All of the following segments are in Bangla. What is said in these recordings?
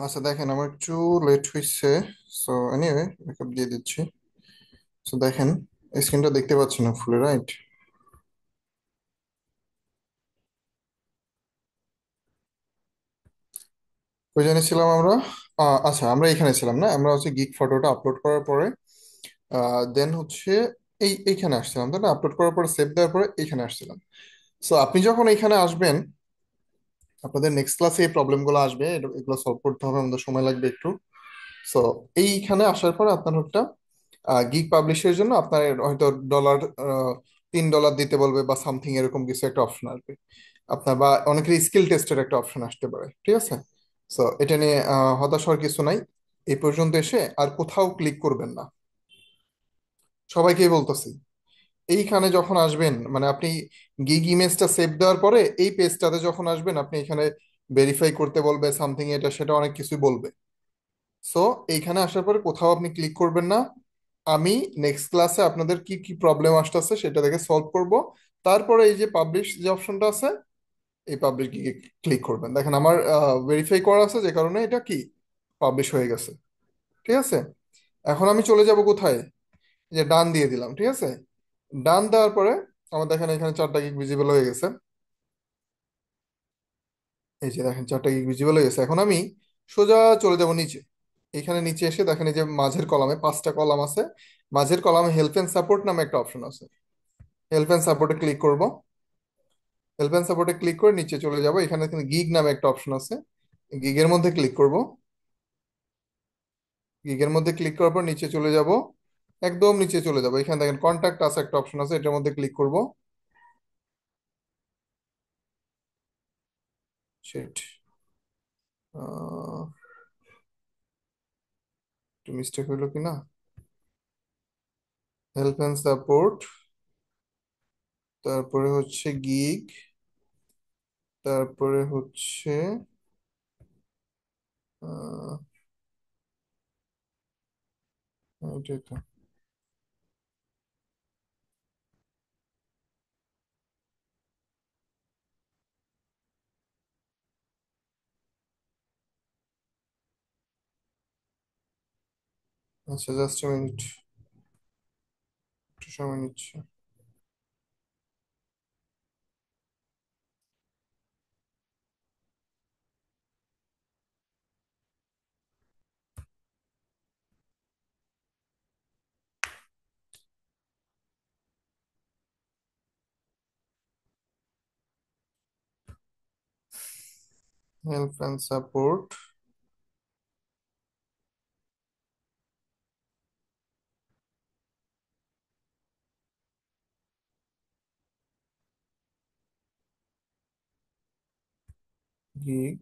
আচ্ছা দেখেন, আমার একটু লেট হয়েছে। সো এনিওয়ে, ব্যাকআপ দিয়ে দিচ্ছি। সো দেখেন, স্ক্রিনটা দেখতে পাচ্ছেন না ফুলে, রাইট? ওই জায়গায় ছিলাম আমরা। আচ্ছা, আমরা এখানে ছিলাম না, আমরা হচ্ছে গিগ ফটোটা আপলোড করার পরে দেন হচ্ছে এইখানে আসছিলাম, তাই না? আপলোড করার পরে সেভ দেওয়ার পরে এইখানে আসছিলাম। সো আপনি যখন এইখানে আসবেন, আপনাদের নেক্সট ক্লাসে এই প্রবলেমগুলো আসবে, এগুলো সলভ করতে হবে, আমাদের সময় লাগবে একটু। সো এইখানে আসার পর আপনার একটা গিগ পাবলিশের জন্য আপনার হয়তো ডলার $3 দিতে বলবে বা সামথিং, এরকম কিছু একটা অপশন আসবে আপনার, বা অনেকের স্কিল টেস্টের একটা অপশন আসতে পারে, ঠিক আছে? সো এটা নিয়ে হতাশ হওয়ার কিছু নাই। এই পর্যন্ত এসে আর কোথাও ক্লিক করবেন না, সবাইকেই বলতেছি। এইখানে যখন আসবেন, মানে আপনি গিগ ইমেজটা সেভ দেওয়ার পরে এই পেজটাতে যখন আসবেন, আপনি এখানে ভেরিফাই করতে বলবে সামথিং, এটা সেটা অনেক কিছুই বলবে। সো এইখানে আসার পরে কোথাও আপনি ক্লিক করবেন না। আমি নেক্সট ক্লাসে আপনাদের কি কি প্রবলেম আসতেছে সেটা দেখে সলভ করব। তারপরে এই যে পাবলিশ যে অপশনটা আছে, এই পাবলিশ গিগে ক্লিক করবেন। দেখেন আমার ভেরিফাই করা আছে, যে কারণে এটা কি পাবলিশ হয়ে গেছে। ঠিক আছে, এখন আমি চলে যাব কোথায়? এই যে ডান দিয়ে দিলাম, ঠিক আছে? ডান দেওয়ার পরে আমার দেখেন এখানে 4টা গিগ ভিজিবল হয়ে গেছে। এই যে দেখেন 4টা গিগ ভিজিবল হয়ে গেছে। এখন আমি সোজা চলে যাব নিচে। এখানে নিচে এসে দেখেন এই যে মাঝের কলামে 5টা কলাম আছে। মাঝের কলামে হেল্প এন্ড সাপোর্ট নামে একটা অপশন আছে। হেল্প এন্ড সাপোর্টে ক্লিক করব। হেল্প এন্ড সাপোর্টে ক্লিক করে নিচে চলে যাব, এখানে কিন্তু গিগ নামে একটা অপশন আছে। গিগের মধ্যে ক্লিক করব। গিগের মধ্যে ক্লিক করার পর নিচে চলে যাব, একদম নিচে চলে যাব। এখানে দেখেন কন্ট্যাক্ট আছে একটা অপশন আছে, এটার মধ্যে ক্লিক করব। সেট একটু মিস্টেক হইলো কিনা। হেল্প এন্ড সাপোর্ট, তারপরে হচ্ছে গিগ, তারপরে হচ্ছে আহ, এটাই তো। আচ্ছা, জাস্ট মিনিট, একটু সময় নিচ্ছে। Help and support, gig.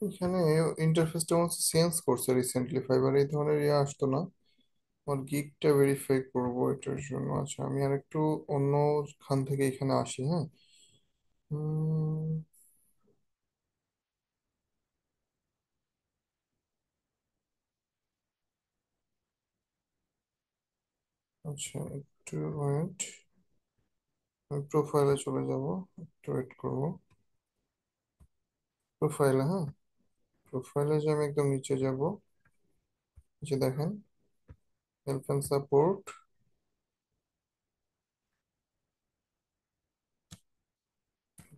এখানে ইন্টারফেসটা চেঞ্জ করছে রিসেন্টলি, ফাইবার এই ধরনের ইয়ে আসতো না। আমার গিগটা ভেরিফাই করবো এটার জন্য। আচ্ছা, আমি আর একটু অন্য খান থেকে এখানে আসি, হ্যাঁ। উম, আচ্ছা, একটু ওয়েট, আমি প্রোফাইলে চলে যাব, একটু ওয়েট করবো। প্রোফাইলে, হ্যাঁ। প্রোফাইলে যে আমি একদম নিচে যাব, যে দেখেন help and support,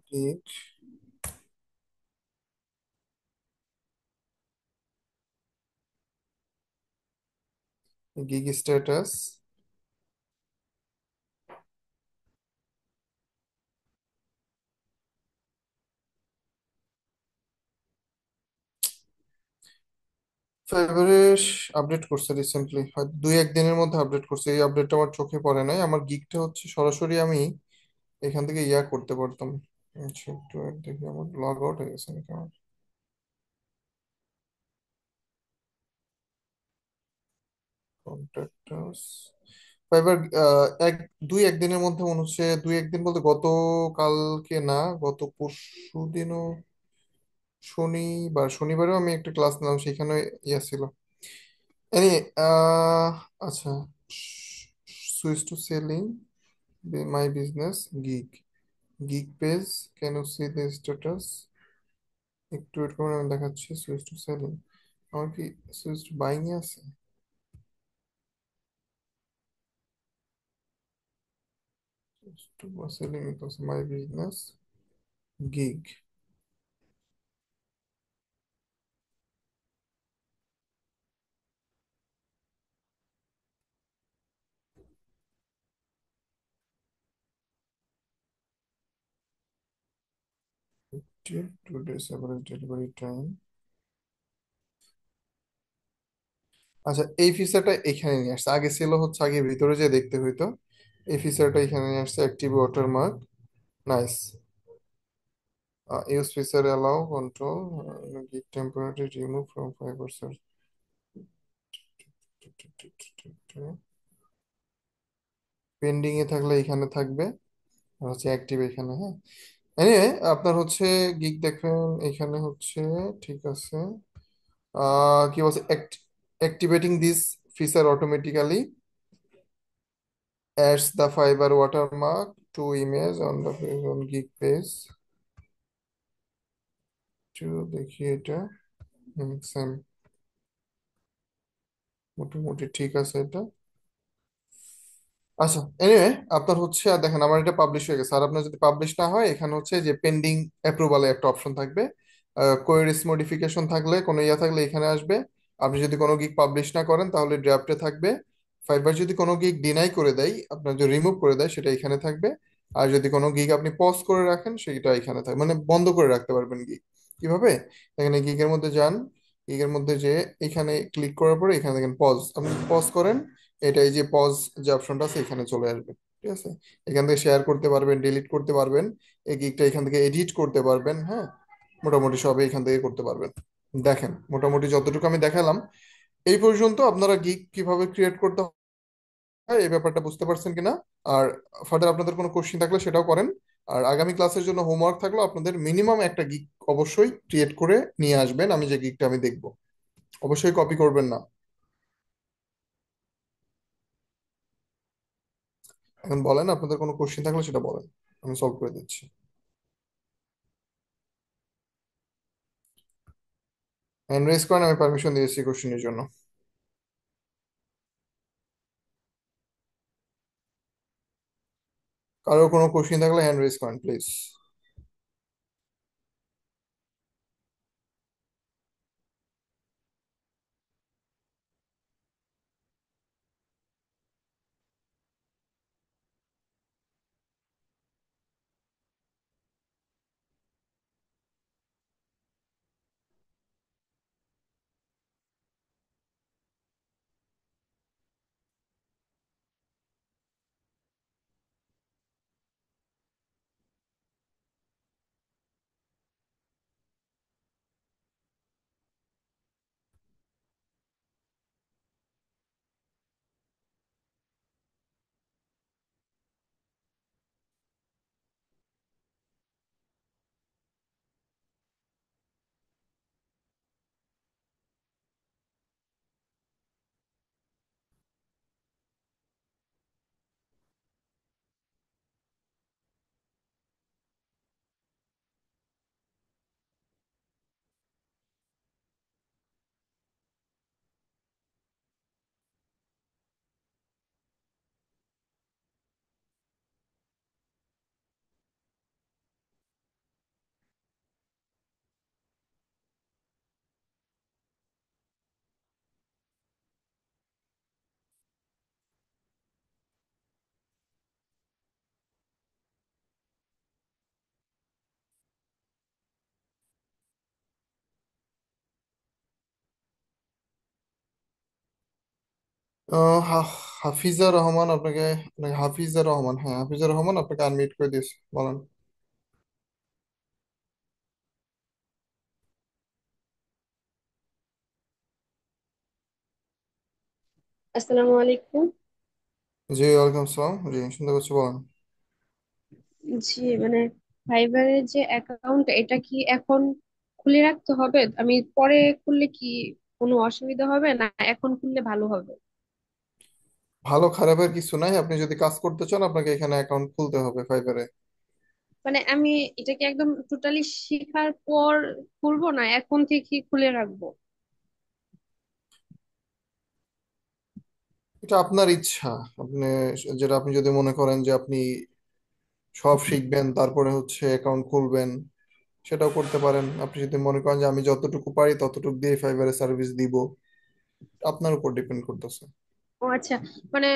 gig, gig status. ফাইবারে আপডেট করছে রিসেন্টলি, হয়তো 2-1 দিনের মধ্যে আপডেট করছে। এই আপডেটটা আমার চোখে পড়ে নাই। আমার গিগটা হচ্ছে সরাসরি আমি এখান থেকে ইয়া করতে পারতাম। আচ্ছা, একটু wait দেখি, আমার লগ আউট হয়ে গেছে নাকি আমার কন্ট্যাক্টাস। ফাইবার 1-2-1 দিনের মধ্যে মনে হচ্ছে, 2-1 দিন বলতে গতকালকে না, গত পরশু দিনও, শনিবারেও আমি একটা ক্লাস নিলাম, সেখানে ইয়া ছিল। এনি আচ্ছা, switch to selling, my business gig, gig page, can you see the status? একটু ওয়েট করুন, আমি দেখাচ্ছি। সুইচ টু সেলিং, আমার কি সুইচ টু বাইং এ আছে? সুইচ টু সেলিং আছে my business gig. Two days average delivery time. আচ্ছা, এই ফিচারটা এখানে নিয়ে আসছে, আগে ছিল হচ্ছে আগে ভিতরে যে দেখতে হইতো। এই ফিচারটা এখানে নিয়ে আসছে, active watermark. Nice. Use feature allow control gig temporary remove from Fiverr. Pending এ থাকলে এখানে থাকবে, আর হচ্ছে অ্যাক্টিভ এখানে, হ্যাঁ। এনিওয়ে, আপনার হচ্ছে গিগ দেখেন এখানে হচ্ছে, ঠিক আছে। কি বলছে, activating this feature automatically adds the fiber watermark to image on the page on gig page। তো দেখি এটা, সেম, মোটামুটি ঠিক আছে এটা। আচ্ছা, এনিওয়ে, আপনার হচ্ছে আর দেখেন আমার এটা পাবলিশ হয়ে গেছে। আর আপনার যদি পাবলিশ না হয়, এখানে হচ্ছে যে পেন্ডিং অ্যাপ্রুভালে একটা অপশন থাকবে। কোয়েরিজ মডিফিকেশন থাকলে, কোনো ইয়া থাকলে এখানে আসবে। আপনি যদি কোনো গিগ পাবলিশ না করেন তাহলে ড্রাফটে থাকবে। ফাইবার যদি কোনো গিগ ডিনাই করে দেয়, আপনার যদি রিমুভ করে দেয়, সেটা এখানে থাকবে। আর যদি কোনো গিগ আপনি পজ করে রাখেন, সেটা এখানে থাকবে, মানে বন্ধ করে রাখতে পারবেন গিগ। কিভাবে? এখানে গিগের মধ্যে যান, গিগের মধ্যে যে এখানে ক্লিক করার পরে এখানে দেখেন পজ, আপনি পজ করেন, এটা এই যে পজ যে অপশনটা আছে এখানে চলে আসবে। ঠিক আছে, এখান থেকে শেয়ার করতে পারবেন, ডিলিট করতে পারবেন, এই গিগটা এখান থেকে এডিট করতে পারবেন, হ্যাঁ। মোটামুটি সবই এখান থেকে করতে পারবেন। দেখেন মোটামুটি যতটুকু আমি দেখালাম এই পর্যন্ত, আপনারা গিগ কিভাবে ক্রিয়েট করতে হয় এই ব্যাপারটা বুঝতে পারছেন কিনা? আর ফার্দার আপনাদের কোনো কোশ্চেন থাকলে সেটাও করেন। আর আগামী ক্লাসের জন্য হোমওয়ার্ক থাকলো, আপনাদের মিনিমাম একটা গিগ অবশ্যই ক্রিয়েট করে নিয়ে আসবেন, আমি যে গিগটা আমি দেখবো। অবশ্যই কপি করবেন না। এখন বলেন, আপনাদের কোনো কোশ্চেন থাকলে সেটা বলেন, আমি সলভ করে দিচ্ছি। হ্যান্ড রেজ করেন, আমি পারমিশন দিয়েছি কোশ্চেনের জন্য। কারো কোনো কোশ্চেন থাকলে হ্যান্ড রেজ করেন প্লিজ। হাফিজা রহমান আপনাকে, হাফিজা রহমান, হ্যাঁ হাফিজা রহমান আপনাকে আনমিউট করে দিয়েছে, বলেন। আসসালামু আলাইকুম। জি ওয়ালাইকুম আসসালাম, জি শুনতে পাচ্ছি, বলেন। জি, মানে ফাইবারের যে অ্যাকাউন্ট, এটা কি এখন খুলে রাখতে হবে? আমি পরে খুললে কি কোনো অসুবিধা হবে, না এখন খুললে ভালো হবে? ভালো খারাপের কিছু নাই, আপনি যদি কাজ করতে চান আপনাকে এখানে অ্যাকাউন্ট খুলতে হবে ফাইবারে। মানে আমি এটা কি একদম টোটালি শেখার পর খুলবো, না এখন থেকে খুলে রাখবো? এটা আপনার ইচ্ছা। আপনি যেটা, আপনি যদি মনে করেন যে আপনি সব শিখবেন তারপরে হচ্ছে অ্যাকাউন্ট খুলবেন, সেটাও করতে পারেন। আপনি যদি মনে করেন যে আমি যতটুকু পারি ততটুকু দিয়ে ফাইবারে সার্ভিস দিব, আপনার উপর ডিপেন্ড করতেছে। ও আচ্ছা, মানে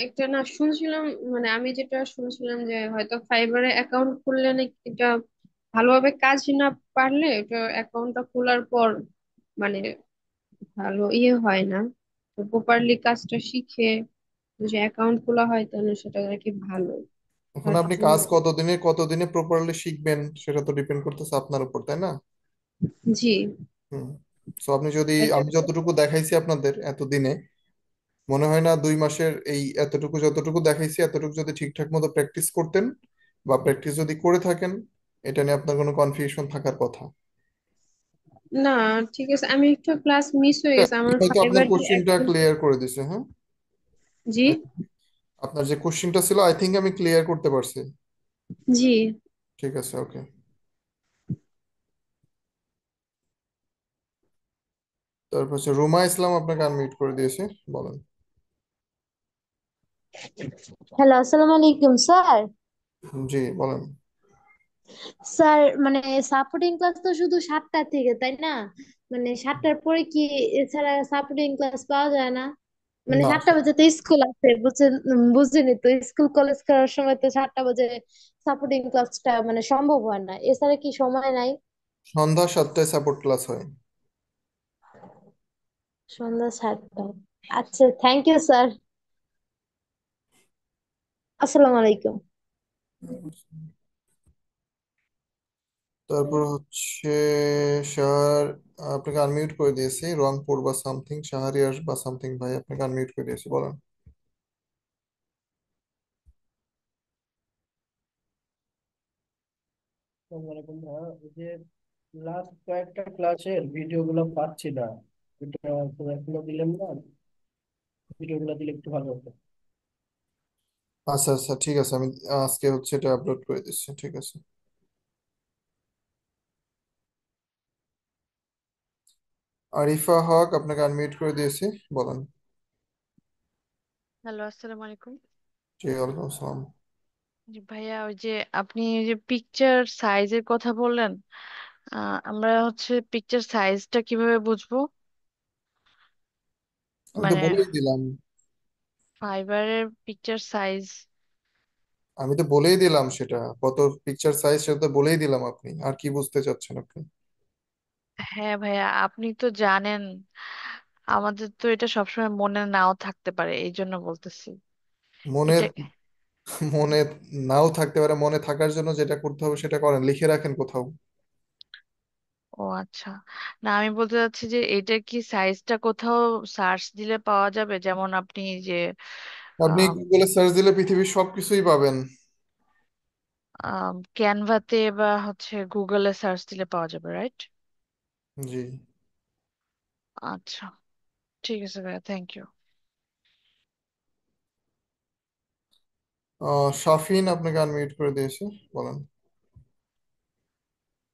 একটা না শুনছিলাম, মানে আমি যেটা শুনছিলাম যে হয়তো ফাইবারে অ্যাকাউন্ট খুললে নাকি এটা ভালোভাবে কাজ না পারলে এটা অ্যাকাউন্টটা খোলার পর মানে ভালো হয় না। তো প্রপারলি কাজটা শিখে যে অ্যাকাউন্ট খোলা হয় তাহলে সেটা আর কি ভালো। এখন তার আপনি জন্য। কাজ কতদিনে কতদিনে প্রপারলি শিখবেন সেটা তো ডিপেন্ড করতেছে আপনার উপর, তাই না? জি। হুম। তো আপনি যদি, এটা আমি যতটুকু দেখাইছি আপনাদের এতদিনে, মনে হয় না 2 মাসের এই এতটুকু যতটুকু দেখাইছি এতটুকু যদি ঠিকঠাক মতো প্র্যাকটিস করতেন বা প্র্যাকটিস যদি করে থাকেন, এটা নিয়ে আপনার কোনো কনফিউশন থাকার কথা। না, ঠিক আছে, আমি একটু ক্লাস মিস হয়ে এটা গেছে আমার হয়তো আপনার ফাইবার যে কোশ্চিনটা একদম। ক্লিয়ার করে দিছে, হ্যাঁ। জি। আপনার যে কোশ্চিনটা ছিল আই থিঙ্ক আমি ক্লিয়ার করতে পারছি। জি। ঠিক আছে, ওকে। তারপর হচ্ছে রুমা ইসলাম আপনাকে আনমিউট করে দিয়েছে, বলেন। হ্যালো, আসসালামু আলাইকুম স্যার। জি বলেন। স্যার মানে সাপোর্টিং ক্লাস তো শুধু 7টা থেকে, তাই না? মানে 7টার পরে কি এছাড়া সাপোর্টিং ক্লাস পাওয়া যায় না? মানে না, 7টা বাজে তো স্কুল আছে, বুঝছেন? বুঝিনি তো, স্কুল কলেজ করার সময় তো 7টা বাজে সাপোর্টিং ক্লাসটা মানে সম্ভব হয় না। এছাড়া কি সময় নাই? সন্ধ্যা 7টায় সাপোর্ট ক্লাস হয়। সন্ধ্যা 7টায়? আচ্ছা, থ্যাংক ইউ স্যার। আসসালামু আলাইকুম। তারপর হচ্ছে শাহর, আপনাকে আনমিউট করে দিয়েছি, রংপুর বা সামথিং, শাহরিয়ার বা সামথিং ভাই আপনাকে আনমিউট করে দিয়েছি, বলেন। আসসালামু আলাইকুম ভাইয়া। ওই যে লাস্ট কয়েকটা ক্লাসের ভিডিও গুলো পাচ্ছি না, এটা তো এখনো দিলেন না, ভিডিও গুলো দিলে একটু ভালো হতো। আচ্ছা আচ্ছা, ঠিক আছে, আমি আজকে হচ্ছে এটা আপলোড করে দিচ্ছি, ঠিক আছে। আরিফা হক আপনাকে আনমিউট করে দিয়েছি, বলেন। হ্যালো, আসসালামু আলাইকুম। জি ওয়ালাইকুম আসসালাম। জি ভাইয়া, ওই যে আপনি ওই যে পিকচার সাইজের কথা বললেন, আমরা হচ্ছে পিকচার সাইজটা কিভাবে বুঝবো? আমি তো মানে বলেই দিলাম। ফাইবারের পিকচার সাইজ। আমি তো বলেই দিলাম সেটা, কত পিকচার সাইজ সেটা তো বলেই দিলাম, আপনি আর কি বুঝতে চাচ্ছেন আপনি? হ্যাঁ ভাইয়া, আপনি তো জানেন আমাদের তো এটা সবসময় মনে নাও থাকতে পারে, এই জন্য বলতেছি। মনে এটা মনে নাও থাকতে পারে, মনে থাকার জন্য যেটা করতে হবে সেটা করেন, লিখে রাখেন কোথাও। ও আচ্ছা, না আমি বলতে চাচ্ছি যে এটা কি সাইজটা কোথাও সার্চ দিলে পাওয়া যাবে, যেমন আপনি যে আপনি গুগলে সার্চ দিলে পৃথিবীর সবকিছুই পাবেন। ক্যানভাতে বা হচ্ছে গুগলে সার্চ দিলে পাওয়া যাবে, রাইট? জি। আচ্ছা, ঠিক আছে ভাইয়া, থ্যাংক ইউ। শাফিন আপনাকে আনমিউট করে দিয়েছে, বলেন।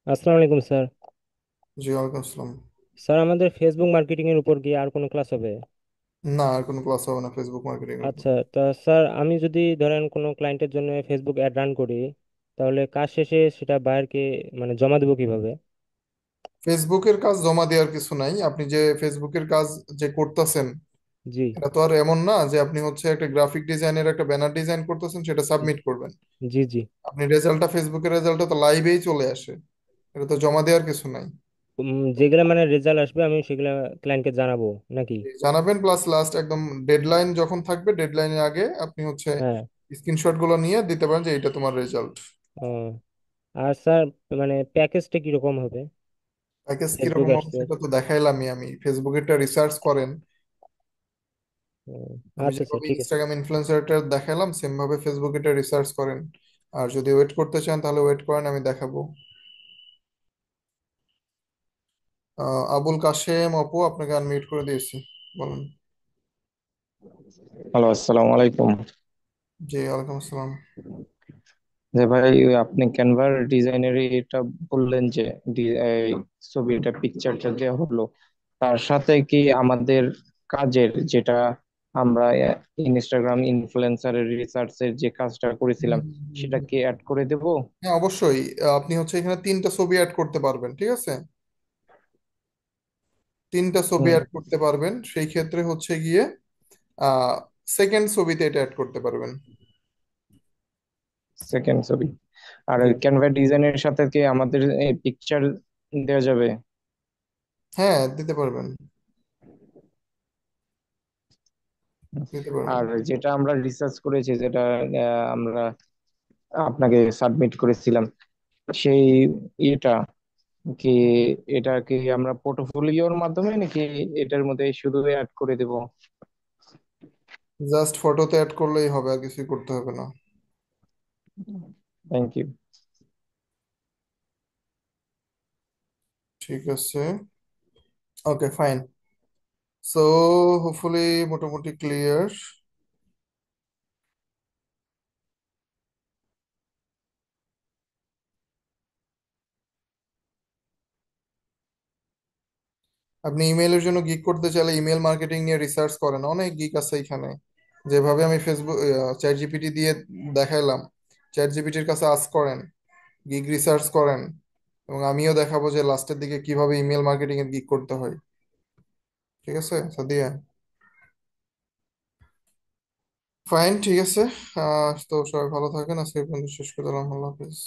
আসসালামু আলাইকুম স্যার। জি ওয়ালাইকুম আসসালাম। স্যার, আমাদের ফেসবুক মার্কেটিং এর উপর কি আর কোনো ক্লাস হবে? না, আর কোনো ক্লাস হবে না ফেসবুক মার্কেটিং এর উপর। আচ্ছা, তা স্যার আমি যদি ধরেন কোনো ক্লায়েন্টের জন্য ফেসবুক অ্যাড রান করি, তাহলে কাজ শেষে সেটা বায়ারকে মানে জমা দেবো কিভাবে? ফেসবুকের কাজ জমা দেওয়ার কিছু নাই, আপনি যে ফেসবুকের কাজ যে করতেছেন, জি এটা তো আর এমন না যে আপনি হচ্ছে একটা গ্রাফিক ডিজাইনের একটা ব্যানার ডিজাইন করতেছেন সেটা সাবমিট করবেন। জি জি। আপনি রেজাল্টটা, ফেসবুকের রেজাল্টটা তো লাইভেই চলে আসে, এটা তো জমা দেওয়ার কিছু নাই। যেগুলা মানে রেজাল্ট আসবে আমি সেগুলা ক্লায়েন্টকে জানাবো নাকি? জানাবেন, প্লাস লাস্ট একদম ডেডলাইন যখন থাকবে ডেডলাইনের আগে আপনি হচ্ছে হ্যাঁ। স্ক্রিনশট গুলো নিয়ে দিতে পারেন যে এটা তোমার রেজাল্ট। ও, আর স্যার মানে প্যাকেজটা কিরকম হবে? প্যাকেজ ফেসবুক কিরকম হবে অ্যাডসের। সেটা তো দেখাইলামই, আমি ফেসবুকেরটা রিসার্চ করেন। আমি আচ্ছা স্যার, যেভাবে ঠিক আছে। ইনস্টাগ্রাম ইনফ্লুয়েন্সারটা দেখালাম সেম ভাবে ফেসবুকেরটা রিসার্চ করেন। আর যদি ওয়েট করতে চান তাহলে ওয়েট করেন, আমি দেখাবো। আবুল কাশেম অপু আপনাকে আনমিউট করে দিয়েছি, বলুন। হ্যালো, আসসালামু আলাইকুম। জি, ওয়ালাইকুম আসসালাম। যে ভাই, ওই আপনি ক্যানভার ডিজাইনের এটা বললেন যে এই ছবিটা পিকচারটা দেওয়া হলো, তার সাথে কি আমাদের কাজের যেটা আমরা ইনস্টাগ্রাম ইনফ্লুয়েন্সারের রিসার্চের যে কাজটা হুম, করেছিলাম হুম, হুম, সেটা হুম। কি অ্যাড করে দেব? হ্যাঁ, অবশ্যই। আপনি হচ্ছে এখানে 3টা ছবি অ্যাড করতে পারবেন, ঠিক আছে? 3টা ছবি হুম। অ্যাড করতে পারবেন, সেই ক্ষেত্রে হচ্ছে গিয়ে আহ সেকেন্ড ছবিতে এটা অ্যাড করতে পারবেন। সেকেন্ড ছবি। আর জি। ওই ক্যানভা ডিজাইনের সাথে কি আমাদের পিকচার দেওয়া যাবে? হ্যাঁ, দিতে পারবেন, দিতে পারবেন। আর যেটা আমরা রিসার্চ করেছি, যেটা আমরা আপনাকে সাবমিট করেছিলাম, সেই ইয়েটা কি, এটা কি আমরা পোর্টফোলিওর মাধ্যমে নাকি এটার মধ্যে শুধু অ্যাড করে দেব? জাস্ট ফটোতে অ্যাড করলেই হবে, আর কিছুই করতে হবে না। Thank you. ঠিক আছে। Okay, fine. সো হোপফুলি মোটামুটি ক্লিয়ার। আপনি ইমেলের জন্য গিগ করতে চাইলে ইমেল মার্কেটিং নিয়ে রিসার্চ করেন, অনেক গিগ আছে এখানে। যেভাবে আমি ফেসবুক চ্যাট জিপিটি দিয়ে দেখাইলাম, চ্যাট জিপিটির কাছে আস্ক করেন, গিগ রিসার্চ করেন, এবং আমিও দেখাবো যে লাস্টের দিকে কিভাবে ইমেল মার্কেটিং এর গিগ করতে হয়। ঠিক আছে সাদিয়া? ফাইন, ঠিক আছে। তো সবাই ভালো থাকেন, আজকে এই পর্যন্ত শেষ করে দিলাম। আল্লাহ হাফিজ।